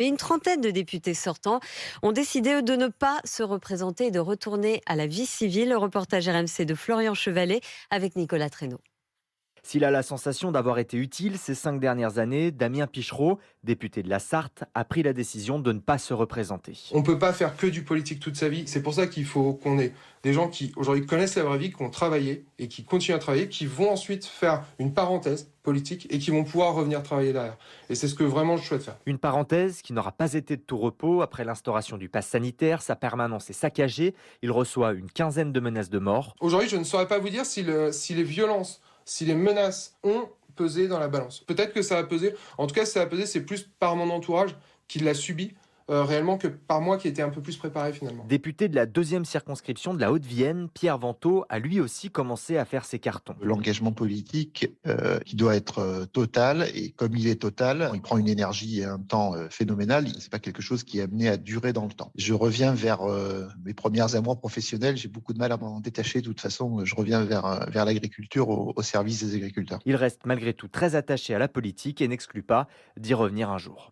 Et une trentaine de députés sortants ont décidé, eux, de ne pas se représenter et de retourner à la vie civile. Le reportage RMC de Florian Chevalet avec Nicolas Traîneau. S'il a la sensation d'avoir été utile ces 5 dernières années, Damien Pichereau, député de la Sarthe, a pris la décision de ne pas se représenter. On ne peut pas faire que du politique toute sa vie. C'est pour ça qu'il faut qu'on ait des gens qui, aujourd'hui, connaissent la vraie vie, qui ont travaillé et qui continuent à travailler, qui vont ensuite faire une parenthèse politique et qui vont pouvoir revenir travailler derrière. Et c'est ce que vraiment je souhaite faire. Une parenthèse qui n'aura pas été de tout repos. Après l'instauration du pass sanitaire, sa permanence est saccagée. Il reçoit une quinzaine de menaces de mort. Aujourd'hui, je ne saurais pas vous dire si les violences, si les menaces ont pesé dans la balance. Peut-être que ça a pesé. En tout cas, si ça a pesé, c'est plus par mon entourage qui l'a subi réellement que par moi qui était un peu plus préparé finalement. Député de la deuxième circonscription de la Haute-Vienne, Pierre Vantaux a lui aussi commencé à faire ses cartons. L'engagement politique, il doit être total, et comme il est total, il prend une énergie et un temps phénoménal. C'est pas quelque chose qui est amené à durer dans le temps. Je reviens vers mes premières amours professionnelles. J'ai beaucoup de mal à m'en détacher. De toute façon, je reviens vers l'agriculture, au service des agriculteurs. Il reste malgré tout très attaché à la politique et n'exclut pas d'y revenir un jour.